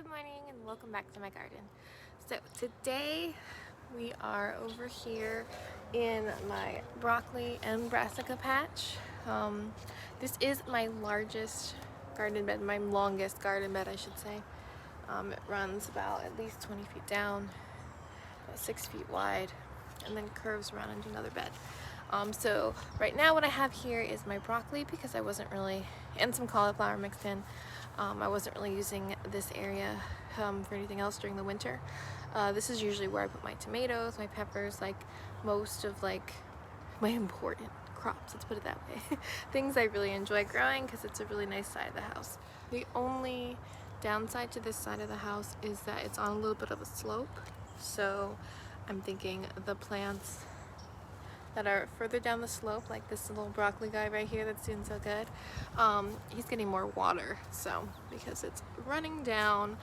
Good morning and welcome back to my garden. So today we are over here in my broccoli and brassica patch. This is my largest garden bed, my longest garden bed I should say. It runs about at least 20 feet down, about 6 feet wide, and then curves around into another bed. So right now what I have here is my broccoli because I wasn't really, and some cauliflower mixed in. I wasn't really using this area for anything else during the winter. This is usually where I put my tomatoes, my peppers, like most of like my important crops, let's put it that way. Things I really enjoy growing because it's a really nice side of the house. The only downside to this side of the house is that it's on a little bit of a slope. So I'm thinking the plants that are further down the slope, like this little broccoli guy right here that's doing so good, he's getting more water, so because it's running down,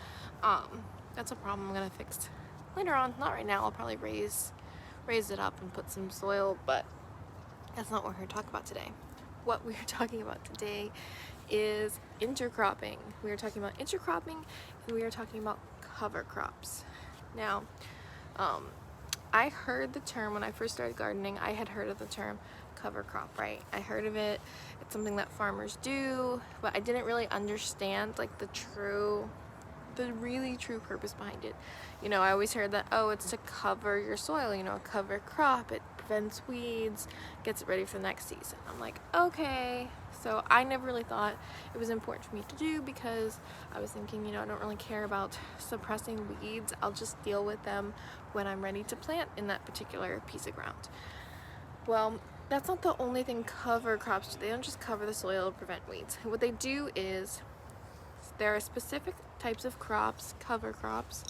that's a problem I'm gonna fix later on. Not right now. I'll probably raise it up and put some soil, but that's not what we're here to talk about today. What we're talking about today is intercropping. We are talking about intercropping and we are talking about cover crops. Now, I heard the term when I first started gardening. I had heard of the term cover crop, right? I heard of it. It's something that farmers do, but I didn't really understand like the really true purpose behind it. You know, I always heard that, oh, it's to cover your soil, you know, a cover crop. It prevents weeds, gets it ready for the next season. I'm like, okay. So I never really thought it was important for me to do because I was thinking, you know, I don't really care about suppressing weeds. I'll just deal with them when I'm ready to plant in that particular piece of ground. Well, that's not the only thing cover crops do. They don't just cover the soil to prevent weeds. What they do is there are specific types of crops, cover crops,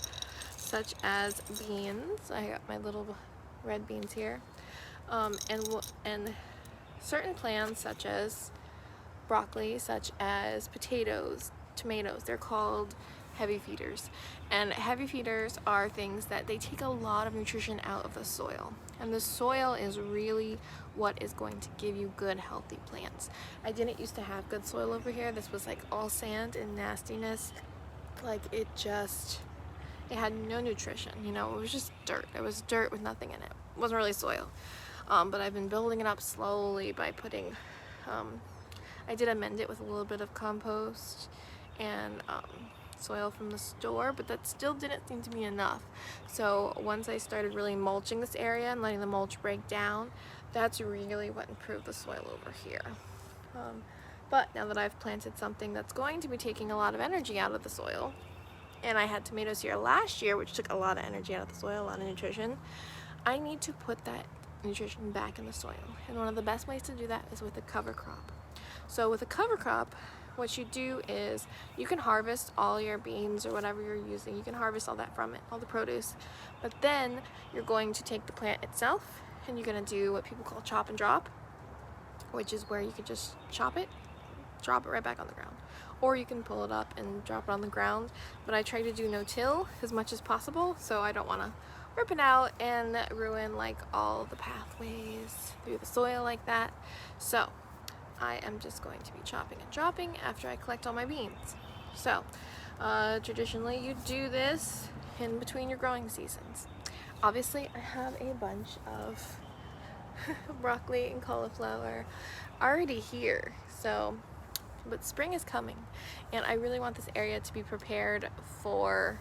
such as beans. I got my little red beans here, and certain plants such as broccoli, such as potatoes, tomatoes. They're called heavy feeders, and heavy feeders are things that they take a lot of nutrition out of the soil, and the soil is really what is going to give you good healthy plants. I didn't used to have good soil over here. This was like all sand and nastiness. Like it had no nutrition, you know. It was just dirt. It was dirt with nothing in it. It wasn't really soil. But I've been building it up slowly by putting I did amend it with a little bit of compost and soil from the store, but that still didn't seem to be enough. So once I started really mulching this area and letting the mulch break down, that's really what improved the soil over here. But now that I've planted something that's going to be taking a lot of energy out of the soil, and I had tomatoes here last year which took a lot of energy out of the soil, a lot of nutrition, I need to put that nutrition back in the soil. And one of the best ways to do that is with a cover crop. So with a cover crop, what you do is you can harvest all your beans or whatever you're using. You can harvest all that from it, all the produce. But then you're going to take the plant itself and you're going to do what people call chop and drop, which is where you could just chop it, drop it right back on the ground. Or you can pull it up and drop it on the ground. But I try to do no-till as much as possible, so I don't want to rip it out and ruin like all the pathways through the soil like that. So I am just going to be chopping and dropping after I collect all my beans. So traditionally you do this in between your growing seasons. Obviously I have a bunch of broccoli and cauliflower already here, so but spring is coming and I really want this area to be prepared for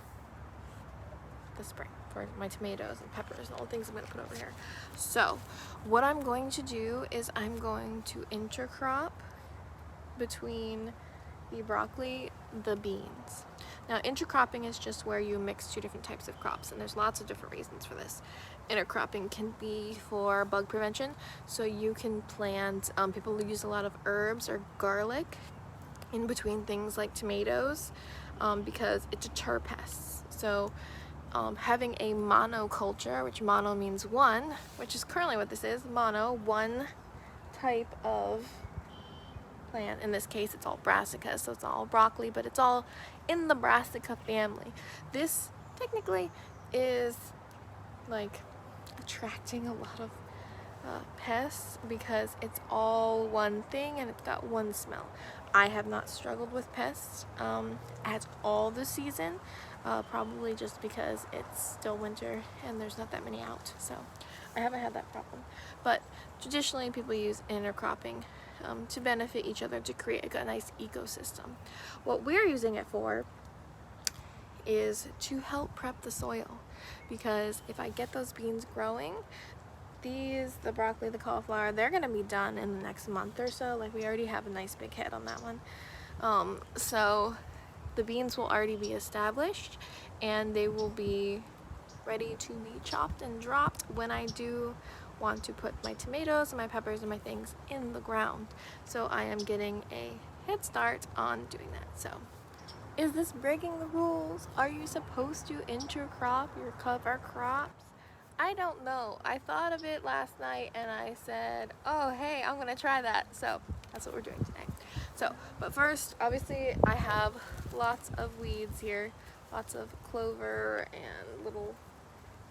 the spring, for my tomatoes and peppers and all the things I'm going to put over here. So what I'm going to do is I'm going to intercrop between the broccoli, the beans. Now intercropping is just where you mix two different types of crops, and there's lots of different reasons for this. Intercropping can be for bug prevention, so you can plant, people use a lot of herbs or garlic in between things like tomatoes because it deters pests. So having a monoculture, which mono means one, which is currently what this is, mono, one type of plant. In this case it's all brassica, so it's all broccoli, but it's all in the brassica family. This technically is like attracting a lot of pests because it's all one thing and it's got one smell. I have not struggled with pests at all this season, probably just because it's still winter and there's not that many out, so I haven't had that problem. But traditionally people use intercropping to benefit each other, to create a nice ecosystem. What we're using it for is to help prep the soil, because if I get those beans growing, the broccoli, the cauliflower, they're gonna be done in the next month or so. Like, we already have a nice big head on that one. So the beans will already be established and they will be ready to be chopped and dropped when I do want to put my tomatoes and my peppers and my things in the ground. So I am getting a head start on doing that. So is this breaking the rules? Are you supposed to intercrop your cover crops? I don't know. I thought of it last night and I said, oh hey, I'm gonna try that. So that's what we're doing today. So, but first, obviously I have lots of weeds here, lots of clover and little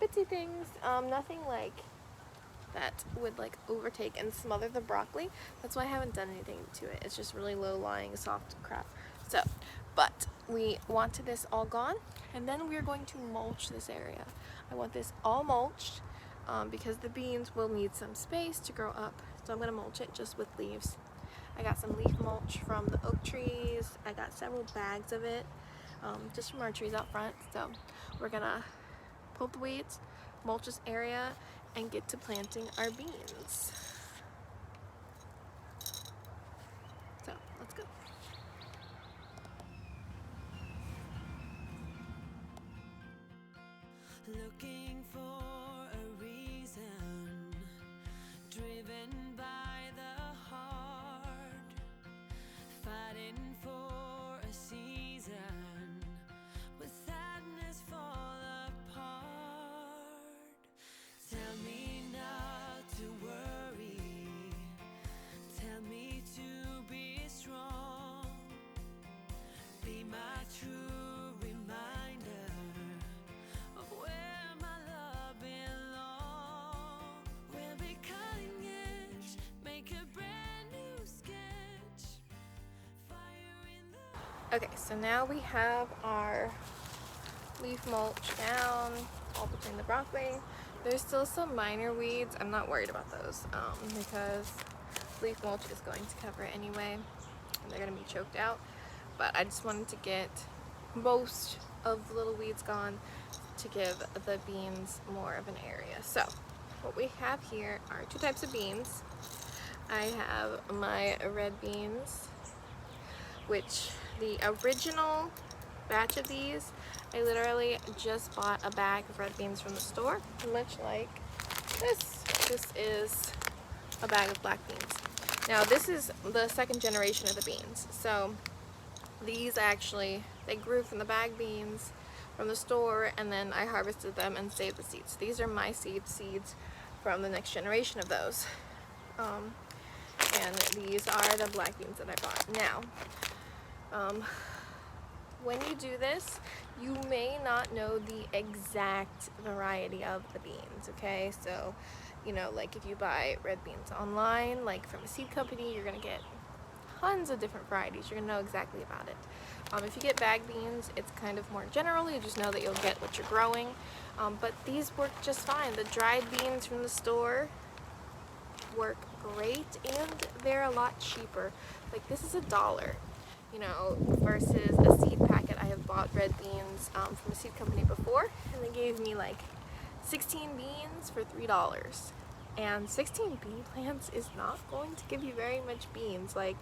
bitsy things, nothing like that would like overtake and smother the broccoli. That's why I haven't done anything to it. It's just really low-lying soft crap. So, but we want this all gone, and then we're going to mulch this area. I want this all mulched because the beans will need some space to grow up. So I'm gonna mulch it just with leaves. I got some leaf mulch from the oak trees. I got several bags of it just from our trees out front. So we're gonna pull up the weeds, mulch this area, and get to planting our beans. So let's go. Looking for a reason, driven by the heart, fighting for a season, with sadness fall apart. Tell me not to worry, tell me to be strong, be my true reminder of where my love belongs. We'll be cutting edge, make a brand new sketch, fire in the... Okay, so now we have our leaf mulch down all between the broccoli. There's still some minor weeds. I'm not worried about those because leaf mulch is going to cover it anyway and they're going to be choked out. But I just wanted to get most of the little weeds gone to give the beans more of an area. So what we have here are two types of beans. I have my red beans, which the original batch of these, I literally just bought a bag of red beans from the store, much like this. This is a bag of black beans. Now this is the second generation of the beans. So these actually, they grew from the bag beans from the store, and then I harvested them and saved the seeds. These are my seeds from the next generation of those. And these are the black beans that I bought. Now, when you do this, you may not know the exact variety of the beans, okay? So, you know, like if you buy red beans online, like from a seed company, you're gonna get tons of different varieties. You're gonna know exactly about it. If you get bag beans, it's kind of more general. You just know that you'll get what you're growing. But these work just fine. The dried beans from the store work great, and they're a lot cheaper. Like, this is $1, you know, versus a seed packet. I have bought red beans from a seed company before, and they gave me like 16 beans for $3. And 16 bean plants is not going to give you very much beans. Like,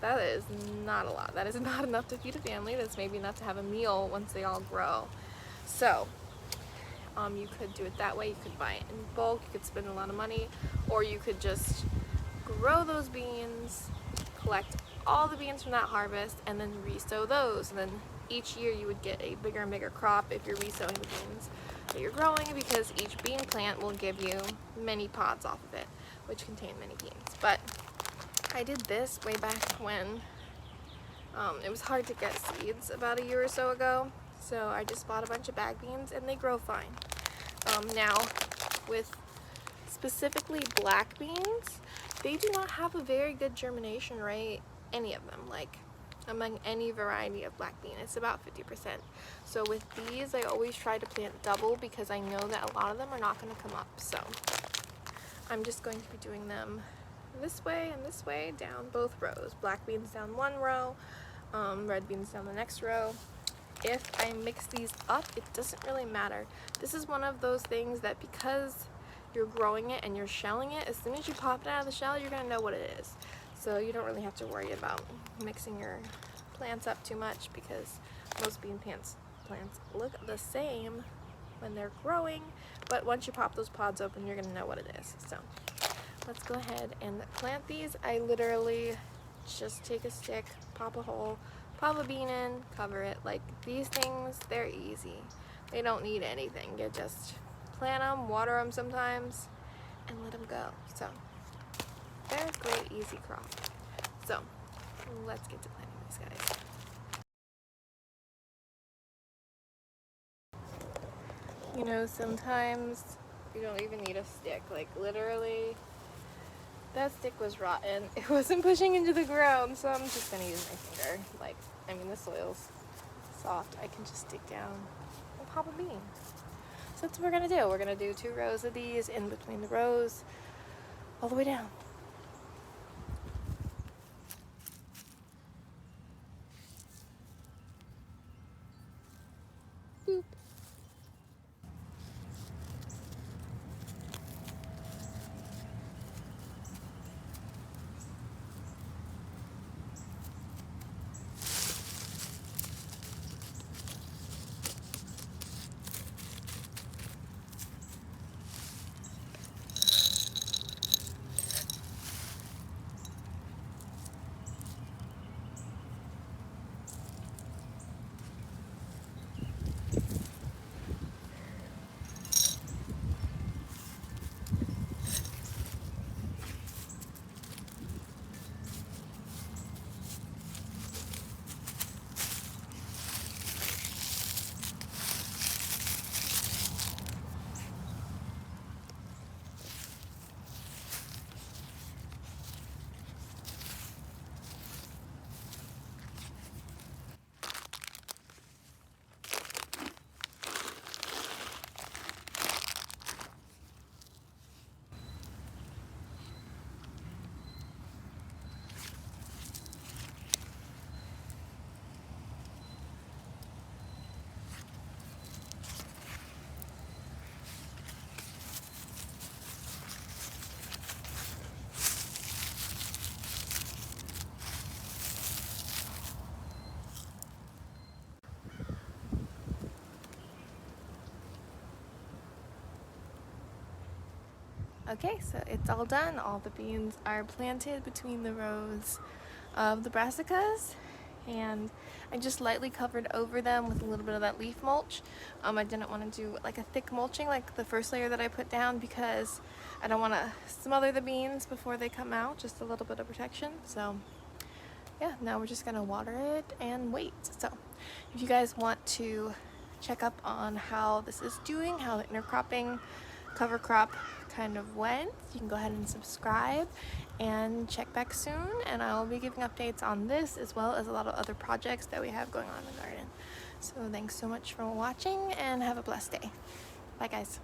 that is not a lot. That is not enough to feed a family. That's maybe enough to have a meal once they all grow. So you could do it that way. You could buy it in bulk. You could spend a lot of money, or you could just grow those beans, collect all the beans from that harvest, and then resow those. And then each year you would get a bigger and bigger crop if you're resowing the beans that you're growing, because each bean plant will give you many pods off of it, which contain many beans. But I did this way back when it was hard to get seeds about a year or so ago. So I just bought a bunch of bag beans and they grow fine. Now with specifically black beans, they do not have a very good germination rate, any of them, like among any variety of black bean. It's about 50%. So with these, I always try to plant double because I know that a lot of them are not going to come up. So I'm just going to be doing them this way and this way down both rows. Black beans down one row, red beans down the next row. If I mix these up, it doesn't really matter. This is one of those things that because you're growing it and you're shelling it, as soon as you pop it out of the shell, you're going to know what it is. So you don't really have to worry about mixing your plants up too much because most bean plants look the same when they're growing, but once you pop those pods open, you're going to know what it is. So let's go ahead and plant these. I literally just take a stick, pop a hole, pop a bean in, cover it. Like these things, they're easy. They don't need anything. You just plant them, water them sometimes, and let them go. So they're a great, easy crop. So let's get to planting these guys. You know, sometimes you don't even need a stick. Like literally, that stick was rotten. It wasn't pushing into the ground, so I'm just gonna use my finger. Like, I mean, the soil's soft. I can just dig down and pop a bean. So that's what we're gonna do. We're gonna do 2 rows of these in between the rows, all the way down. Boop. Okay, so it's all done. All the beans are planted between the rows of the brassicas, and I just lightly covered over them with a little bit of that leaf mulch. I didn't want to do like a thick mulching like the first layer that I put down because I don't want to smother the beans before they come out, just a little bit of protection. So yeah, now we're just gonna water it and wait. So if you guys want to check up on how this is doing, how the intercropping cover crop kind of went, you can go ahead and subscribe and check back soon, and I'll be giving updates on this as well as a lot of other projects that we have going on in the garden. So thanks so much for watching and have a blessed day. Bye guys.